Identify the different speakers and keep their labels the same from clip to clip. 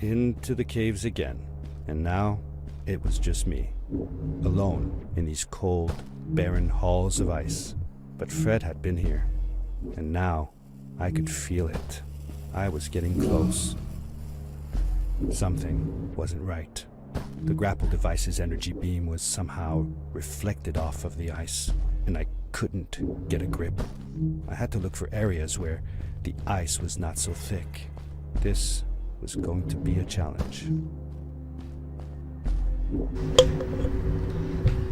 Speaker 1: Into the caves again, and now it was just me, alone in these cold, barren halls of ice. But Fred had been here, and now I could feel it. I was getting close. Something wasn't right. The grapple device's energy beam was somehow reflected off of the ice, and I couldn't get a grip. I had to look for areas where the ice was not so thick. This was going to be a challenge.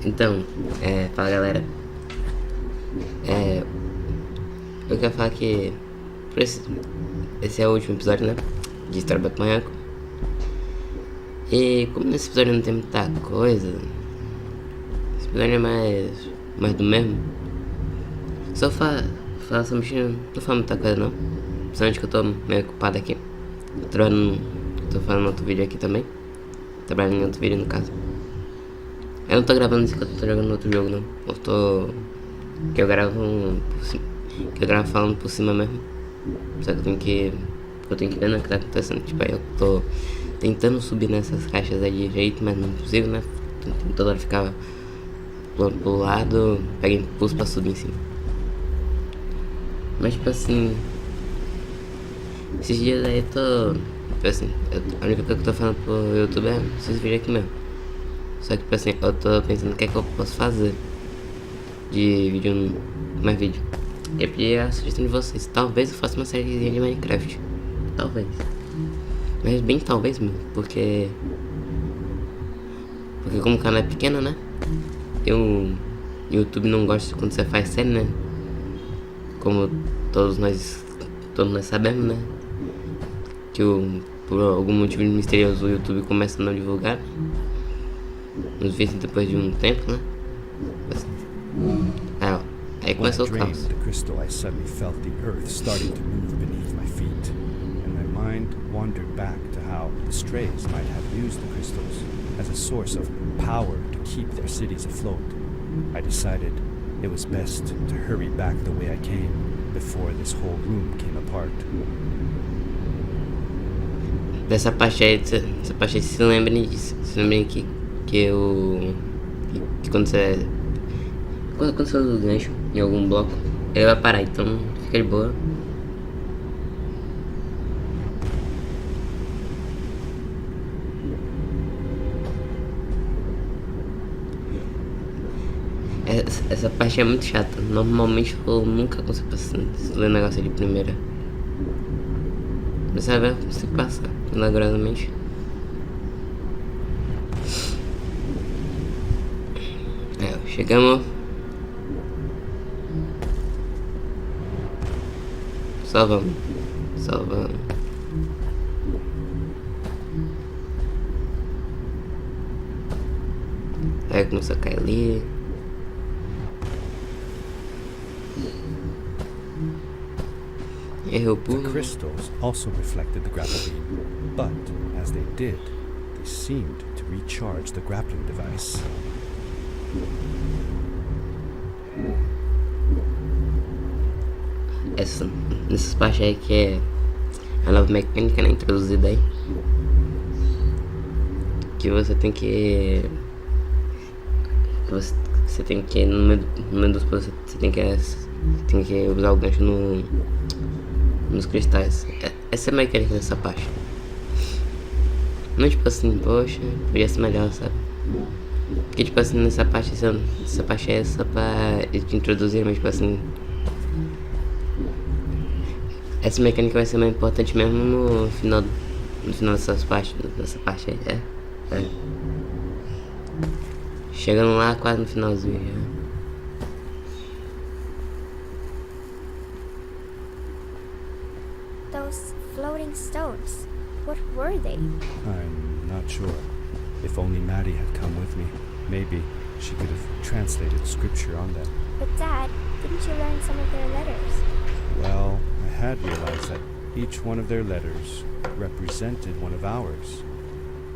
Speaker 2: Então, fala galera. Eu quero falar que esse é o último episódio, né? De História do Manhaco. E como nesse episódio não tem muita coisa, esse episódio é mais do mesmo. Só fala essa mexendo, não fala muita coisa não. Principalmente que eu tô meio ocupado aqui. Tô fazendo outro vídeo aqui também. Trabalhando em outro vídeo no caso. Eu não tô gravando isso que eu tô jogando outro jogo não. Que eu gravo falando por cima mesmo. Só que eu tenho que ver o que tá acontecendo. Tipo, aí eu tô tentando subir nessas caixas aí de jeito, mas não consigo, né? Toda hora ficar pulando pro lado, pega impulso pra subir em cima. Mas tipo assim, esses dias aí eu tô, tipo assim, a única coisa que eu tô falando pro YouTube é esses vídeos aqui mesmo. Só que tipo assim, eu tô pensando o que é que eu posso fazer de vídeo, mais vídeo. Eu pedi a sugestão de vocês, talvez eu faça uma sériezinha de Minecraft, talvez. Mas bem talvez mesmo, porque como o canal é pequeno, né? O YouTube não gosta quando você faz série, né? Como todos nós sabemos, né? Que por algum motivo misterioso o YouTube começa a não divulgar os vídeos depois de um tempo, né? Aí começou o caos.
Speaker 1: Mind wandered back to how the strays might have used the crystals as a source of power to keep their cities afloat. I decided it was best to hurry back the way I came before this whole room came apart.
Speaker 2: Dessa parte aí, se lembrem disso. Se lembrem que quando você usa o gancho em algum bloco, ele vai parar, então fica de boa. Essa parte é muito chata. Normalmente eu nunca consigo passar ler negócio de primeira. Mas sabe, eu consigo passar milagrosamente. Chegamos. Salvamos. Aí começou a cair ali.
Speaker 1: The crystals also reflected the grapple beam, but as they did, they seemed to recharge the grappling device.
Speaker 2: Nessas partes aí que é a nova mecânica, né, introduzida aí, que você tem que no meio dos pulos, você tem que usar o gancho nos cristais. Essa é a mecânica dessa parte. Não tipo assim, poxa, podia ser melhor, sabe? Porque tipo assim, essa parte é só pra te introduzir, mas tipo assim, essa mecânica vai ser mais importante mesmo no final dessa parte aí. Chegando lá quase no finalzinho já.
Speaker 3: Those floating stones, what were they?
Speaker 1: I'm not sure. If only Maddie had come with me, maybe she could have translated scripture on them.
Speaker 3: But Dad, didn't you learn some of their letters?
Speaker 1: Well, I had realized that each one of their letters represented one of ours.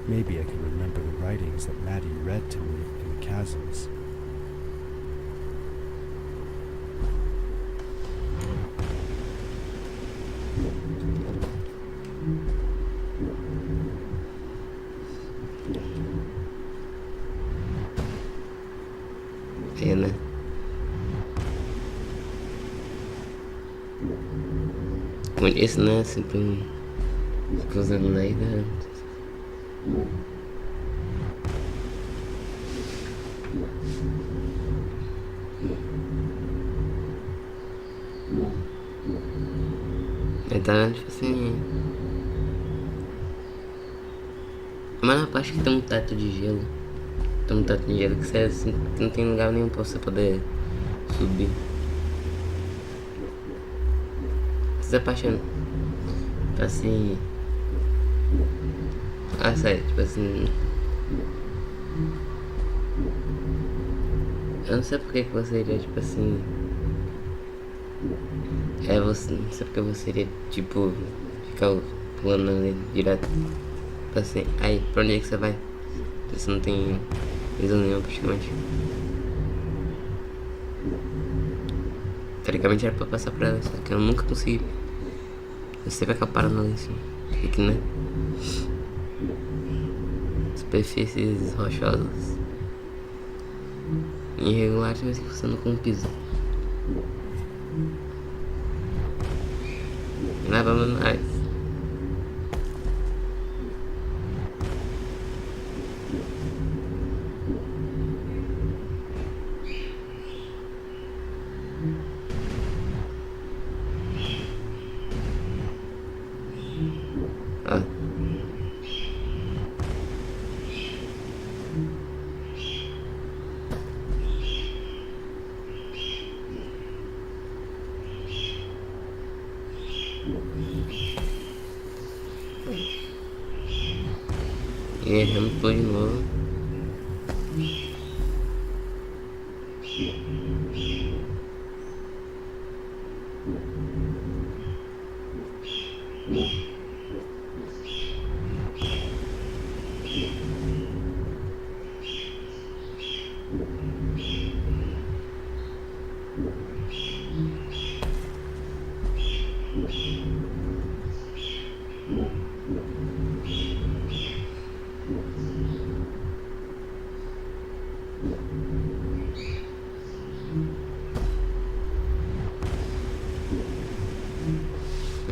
Speaker 1: Maybe I can remember the writings that Maddie read to me in the chasms.
Speaker 2: Com isso, né? Sempre fico usando daí, né? Aí tá vendo, tipo assim. A maior parte que tem um teto de gelo. Tem um teto de gelo que você assim, não tem lugar nenhum pra você poder subir. Essa parte tipo assim. Ah, sério, tipo assim. Eu não sei porque que você iria, tipo assim. Você. Não sei porque você iria, tipo, ficar pulando ali direto. Tipo assim, aí, pra onde é que você vai? Você não tem visão nenhuma praticamente. Teoricamente era pra passar por ela, só que eu nunca consegui. Eu sempre acabo parando ali assim. Fique, né? Superfícies rochosas irregulares, mas que funcionam como piso. Não vamos mais. Ah. E erramos tudo de novo.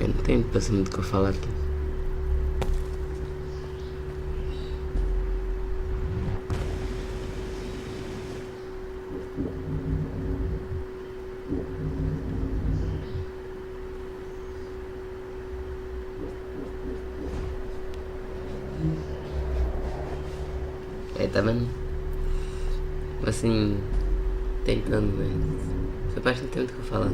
Speaker 2: Eu não tenho pensamento do que eu falar aqui. Aí tá vendo? Assim, tentando, mas essa parte não tem muito o que eu falar.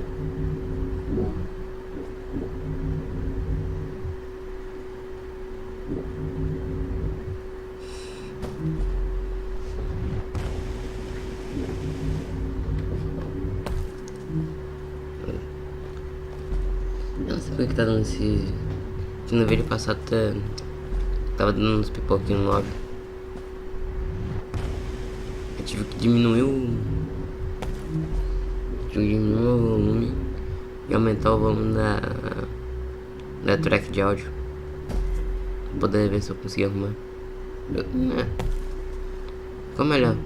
Speaker 2: Eu não sei porque que tá dando esse. Que no vídeo passado tava dando uns pipoquinhos logo. Eu tive que diminuir o volume e aumentar o volume da track de áudio. Pra poder ver se eu consigo arrumar. Ficou melhor.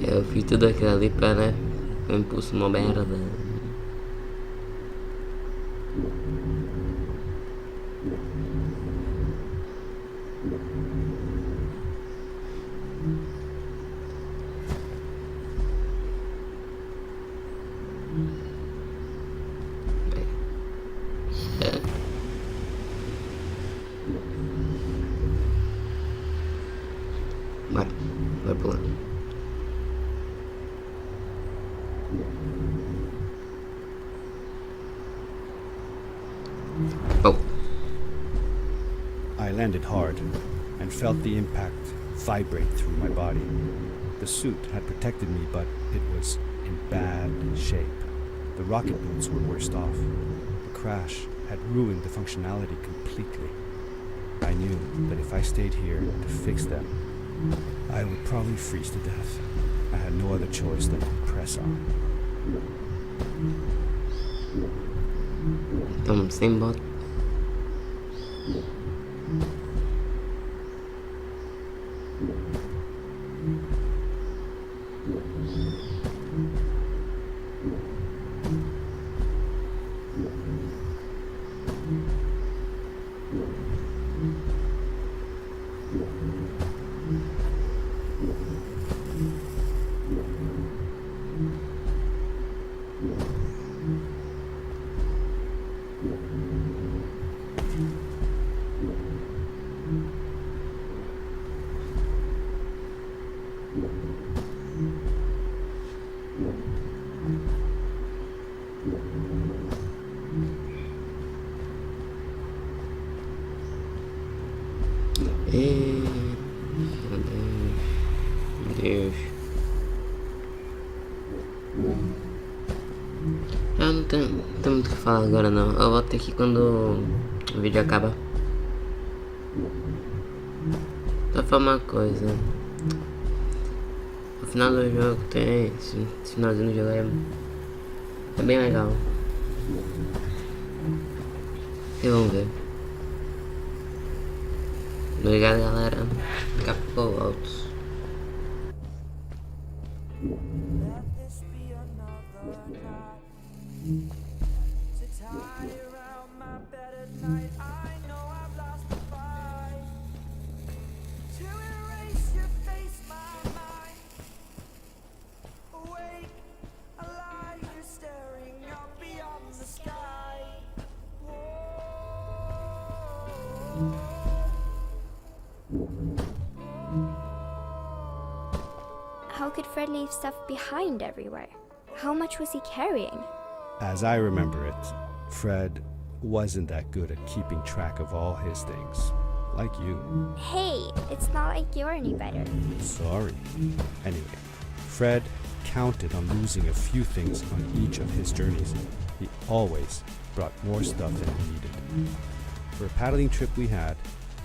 Speaker 2: Eu fiz tudo aquilo ali pra, né, o impulso uma merda. Bora pular. Oh.
Speaker 1: I landed hard and felt the impact vibrate through my body. The suit had protected me, but it was in bad shape. The rocket boots were worst off. The crash had ruined the functionality completely. I knew that if I stayed here to fix them, I would probably freeze to death. I had no other choice than to press on.
Speaker 2: Estamos sem bot. Meu Deus. Não tem muito o que falar agora não. Eu volto aqui quando o vídeo acaba. Só falar uma coisa. O final do jogo tem. Esse finalzinho do jogo é bem legal. Vocês vão ver. Obrigado, galera. Daqui a pouco eu volto.
Speaker 3: How could Fred leave stuff behind everywhere? How much was he carrying?
Speaker 1: As I remember it, Fred wasn't that good at keeping track of all his things. Like you.
Speaker 3: Hey, it's not like you're any better.
Speaker 1: Sorry. Anyway, Fred counted on losing a few things on each of his journeys. He always brought more stuff than he needed. For a paddling trip we had,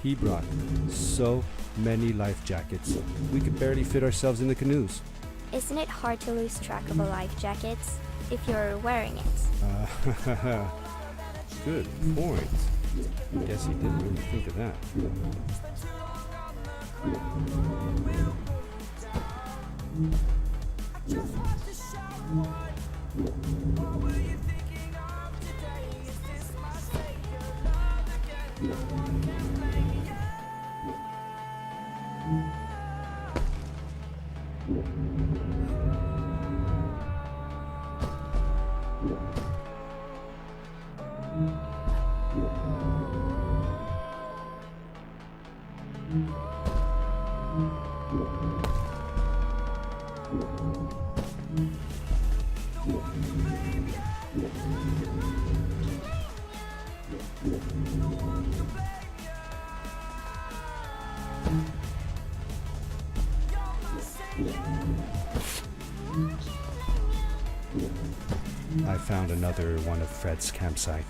Speaker 1: he brought so many life jackets, we could barely fit ourselves in the canoes.
Speaker 3: Isn't it hard to lose track of a life jacket if you're wearing it?
Speaker 1: Good point. Guess he didn't really think of that. I found another one of Fred's campsite,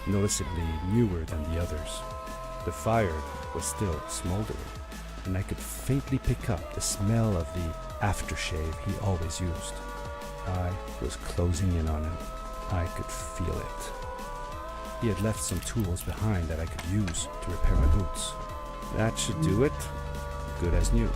Speaker 1: noticeably newer than the others. The fire was still smoldering, and I could faintly pick up the smell of the aftershave he always used. I was closing in on him. I could feel it. He had left some tools behind that I could use to repair my boots. That should do it. Good as new.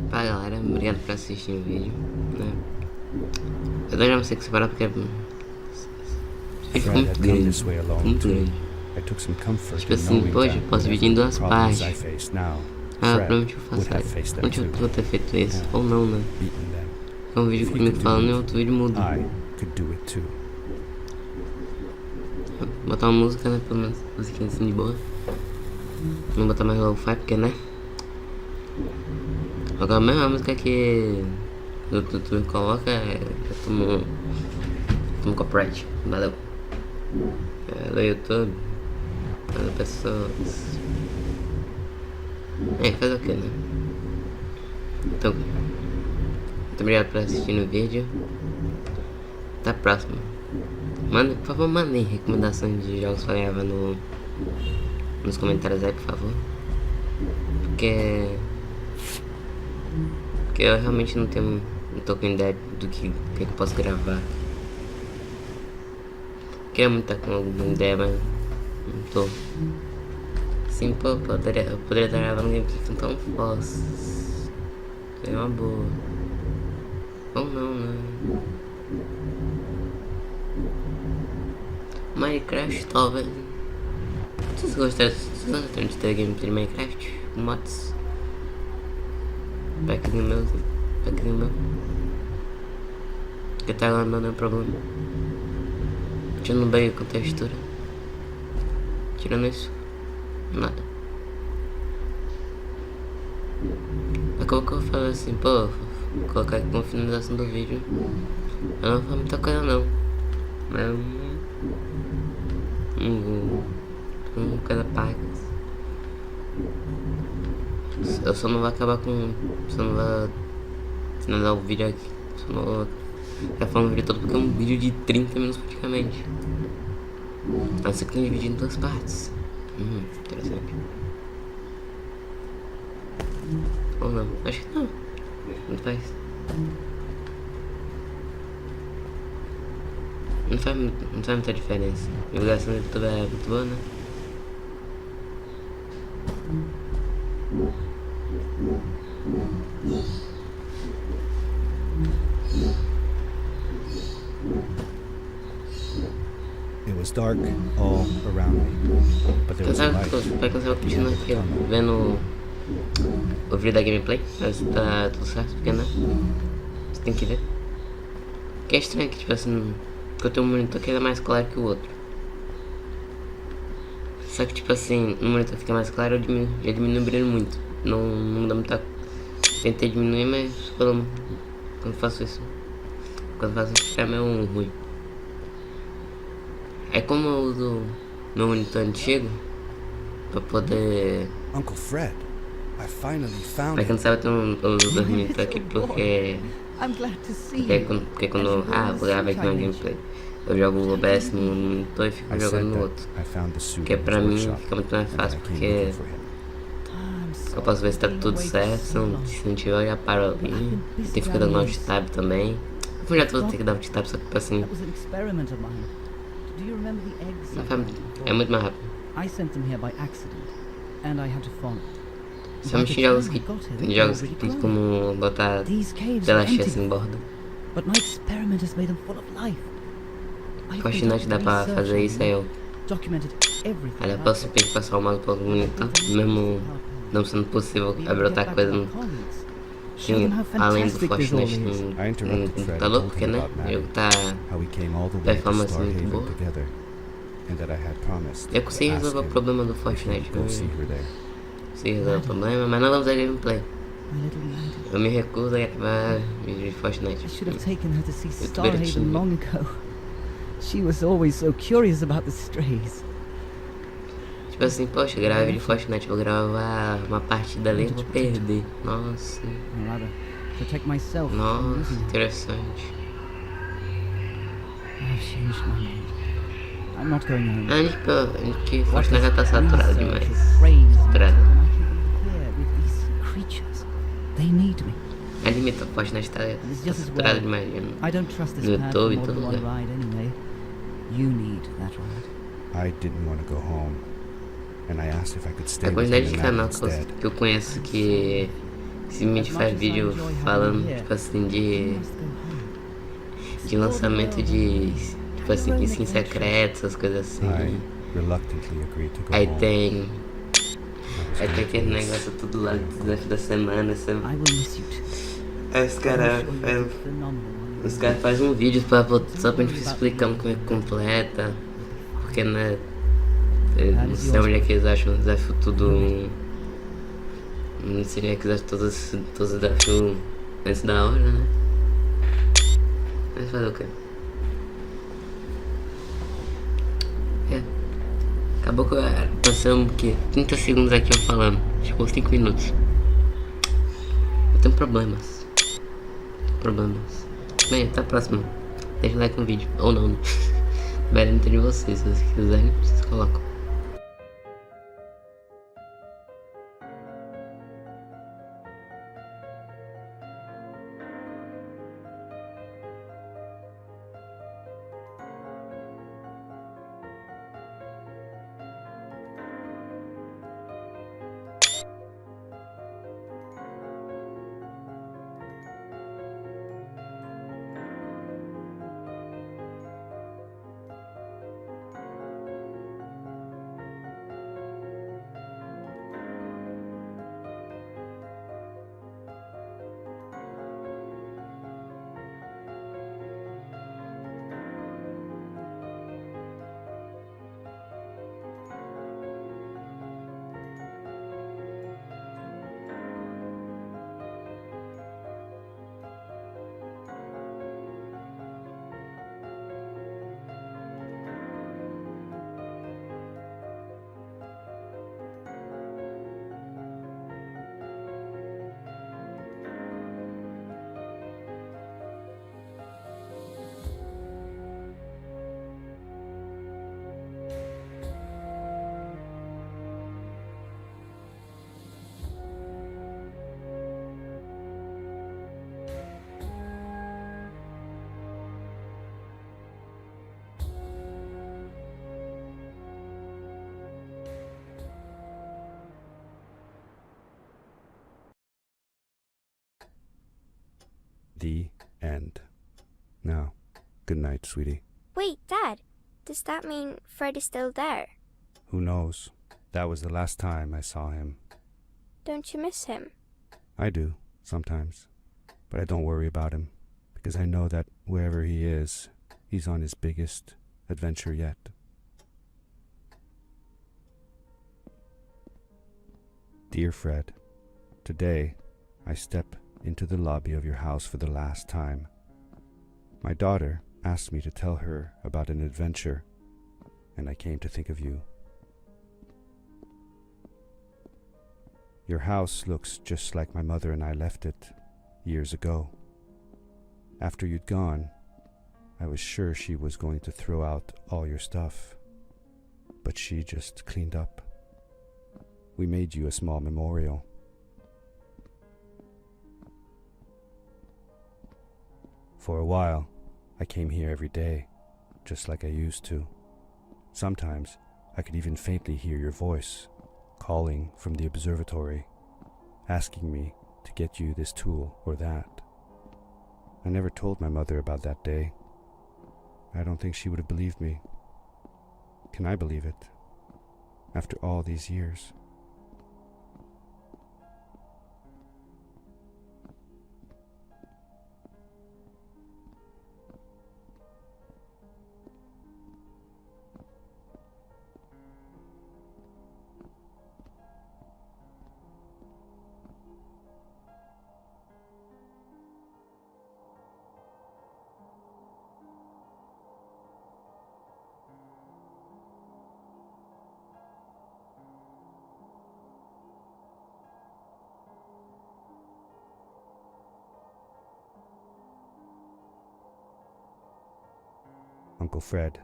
Speaker 2: Pá, galera, obrigado por assistir o vídeo, né? Eu já não sei o que separar porque fica
Speaker 1: Fred
Speaker 2: muito
Speaker 1: had come
Speaker 2: grande,
Speaker 1: this way alone
Speaker 2: muito
Speaker 1: too.
Speaker 2: grande.
Speaker 1: I took some comfort
Speaker 2: Tipo
Speaker 1: in
Speaker 2: assim,
Speaker 1: knowing
Speaker 2: poxa,
Speaker 1: that
Speaker 2: posso dividir em duas
Speaker 1: problems I
Speaker 2: partes.
Speaker 1: face now,
Speaker 2: Ah,
Speaker 1: Fred
Speaker 2: provavelmente eu
Speaker 1: would
Speaker 2: faço
Speaker 1: have faced them
Speaker 2: Provavelmente eu
Speaker 1: too,
Speaker 2: vou ter feito isso,
Speaker 1: Yeah.
Speaker 2: ou não, né?
Speaker 1: beaten them.
Speaker 2: É um vídeo
Speaker 1: If he
Speaker 2: comigo
Speaker 1: could do
Speaker 2: falando e
Speaker 1: it,
Speaker 2: outro vídeo mudo.
Speaker 1: I could do it too.
Speaker 2: Vou botar uma música, né? Pelo menos, musiquinha assim de boa. Não botar mais lo-fi porque, né? Agora a mesma música que o YouTube coloca, eu tomo copyright, valeu. É do YouTube, é das pessoas. Faz o que, né? Então, muito obrigado por assistir o vídeo. Até a próxima. Por favor, mandem recomendações de jogos pra gravar nos comentários aí, por favor. Porque eu realmente não tô com ideia do que eu posso gravar. Queria muito estar com alguma ideia, mas não tô. Sim, pô, eu poderia estar gravando gameplay tão fácil. É uma boa. Ou não, né? Minecraft, talvez. Vocês gostariam de ter gameplay de Minecraft? Mods? Packzinho meu. Que tá lá não é problema. Tirando bem com textura. Tirando isso, nada. Acabou que eu falo assim, pô, vou colocar aqui como finalização do vídeo. Eu não vou falar muita coisa não. Mas coisa paga. Eu só não vou acabar com. Só não vou finalizar o vídeo aqui. Só não vou ficar falando o vídeo todo porque é um vídeo de 30 minutos praticamente. Mas você tem dividido em duas partes. Interessante. Ou não? Acho que não. Não faz. Não faz muita diferença. A divulgação do YouTube é muito boa, né?
Speaker 1: It was dark all around me, but there was a light.
Speaker 2: Vai continuar aqui, ó, vendo o vídeo da gameplay, ver se tá tudo certo, porque né? Você tem que ver. Que é estranho que, tipo assim, que eu tenho um monitor que é mais claro que o outro. Só que, tipo assim, no monitor fica mais claro, eu diminuo o brilho muito. Não dá muita... Tentei diminuir, mas quando faço isso fica meio ruim. É como eu uso meu monitor antigo pra poder...
Speaker 1: Uncle Fred, I finally found
Speaker 2: Pra quem
Speaker 1: it.
Speaker 2: não sabe, eu uso dois monitores aqui porque...
Speaker 4: I'm glad to see
Speaker 2: Porque quando vou gravar aqui uma gameplay, eu jogo o OBS no monitor e fico
Speaker 1: I
Speaker 2: jogando
Speaker 1: said
Speaker 2: no
Speaker 1: that
Speaker 2: outro.
Speaker 1: I found the suit
Speaker 2: Que
Speaker 1: in his
Speaker 2: pra mim
Speaker 1: workshop,
Speaker 2: fica muito mais
Speaker 1: and that
Speaker 2: fácil,
Speaker 1: I came
Speaker 2: porque
Speaker 1: looking for him.
Speaker 2: eu posso ver se tá tudo certo, se não tiver eu já paro ali. Tem que ficar dando alt tab também. Eu já vou ter que dar alt tab, só que tipo assim,
Speaker 4: That was an experiment of mine. Do you remember the eggs? I found before?
Speaker 2: é muito mais rápido.
Speaker 4: I sent them here by accident, and I had to follow.
Speaker 2: Principalmente em jogos que tem como botar
Speaker 4: These caves
Speaker 2: tela
Speaker 4: are
Speaker 2: cheia
Speaker 4: empty,
Speaker 2: sem borda.
Speaker 4: but my experiment has made them full of life. I've
Speaker 2: Fascinante dá pra fazer isso, aí eu
Speaker 4: documented everything.
Speaker 2: Aí eu
Speaker 4: about
Speaker 2: posso
Speaker 4: them.
Speaker 2: ter que passar o mouse pelo monitor, mesmo não sendo possível abrir outra coisa no, além do Fortnite no computador, porque né, o jogo tá
Speaker 1: How we came all the way to
Speaker 2: performance muito
Speaker 1: Starhaven
Speaker 2: boa.
Speaker 1: together, and that I had promised
Speaker 2: Eu
Speaker 1: to
Speaker 2: consegui
Speaker 1: ask
Speaker 2: resolver o
Speaker 1: him
Speaker 2: problema do
Speaker 1: if he
Speaker 2: Fortnite,
Speaker 1: would go see her there.
Speaker 2: consegui resolver o problema, mas não vamos fazer gameplay.
Speaker 4: My little lad.
Speaker 2: Eu me recuso a gravar vídeo de Fortnite.
Speaker 4: I should have taken her to see
Speaker 2: Muito bonitinho.
Speaker 4: Starhaven long ago. She was always so curious about the strays.
Speaker 2: Tipo assim, poxa, eu gravei vídeo de Fortnite, vou gravar uma partida ali e vou perder. Nossa,
Speaker 4: Or rather, protect myself from
Speaker 2: nossa,
Speaker 4: losing her.
Speaker 2: interessante.
Speaker 4: I've changed my mind. I'm not going home.
Speaker 2: Que Fortnite já tá saturado demais. Saturado.
Speaker 4: Here with these creatures. They need me.
Speaker 2: É limita, Fortnite tá saturado demais.
Speaker 4: I don't trust this
Speaker 2: No
Speaker 4: path
Speaker 2: YouTube
Speaker 4: for
Speaker 2: e
Speaker 4: more than
Speaker 2: tudo,
Speaker 4: one
Speaker 2: né?
Speaker 4: ride anyway. You need that ride.
Speaker 1: I didn't want to go home, and I asked if I could stay
Speaker 2: A
Speaker 1: with
Speaker 2: quantidade
Speaker 1: him
Speaker 2: de
Speaker 1: the night
Speaker 2: canal
Speaker 1: instead.
Speaker 2: que eu conheço que simplesmente faz vídeo falando, tipo assim,
Speaker 4: You must go home.
Speaker 2: de lançamento de, tipo assim, skins secretos, essas coisas assim.
Speaker 1: I reluctantly agreed to go
Speaker 2: Aí
Speaker 1: home.
Speaker 2: tem
Speaker 1: I was
Speaker 2: aquele negócio tudo lá do desafio da semana, sabe?
Speaker 4: I will miss you too.
Speaker 2: Aí os caras fazem um vídeo só pra gente explicando como é que completa, porque né, eu não sei onde é que eles acham o desafio tudo. Não sei onde é que eles acham todos os desafios antes da hora, né? Mas fazer o quê? Acabou que passamos o quê? 30 segundos aqui eu falando. Ficou 5 minutos. Eu tenho problemas. Bem, até a próxima. Deixa o like no vídeo. Ou não. Vai dentro de vocês. Se vocês quiserem, vocês colocam.
Speaker 1: The end. Now, good night, sweetie.
Speaker 3: Wait, Dad. Does that mean Fred is still there?
Speaker 1: Who knows? That was the last time I saw him.
Speaker 3: Don't you miss him?
Speaker 1: I do, sometimes. But I don't worry about him, because I know that wherever he is, he's on his biggest adventure yet. Dear Fred, today I step into the lobby of your house for the last time. My daughter asked me to tell her about an adventure, and I came to think of you. Your house looks just like my mother and I left it years ago. After you'd gone, I was sure she was going to throw out all your stuff, but she just cleaned up. We made you a small memorial. For a while, I came here every day, just like I used to. Sometimes, I could even faintly hear your voice, calling from the observatory, asking me to get you this tool or that. I never told my mother about that day. I don't think she would have believed me. Can I believe it? After all these years? Uncle Fred,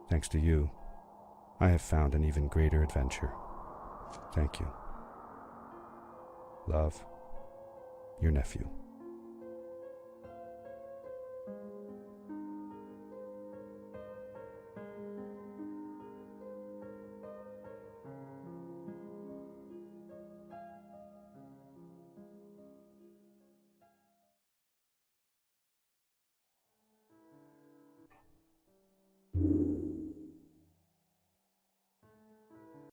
Speaker 1: thanks to you, I have found an even greater adventure. Thank you. Love, your nephew.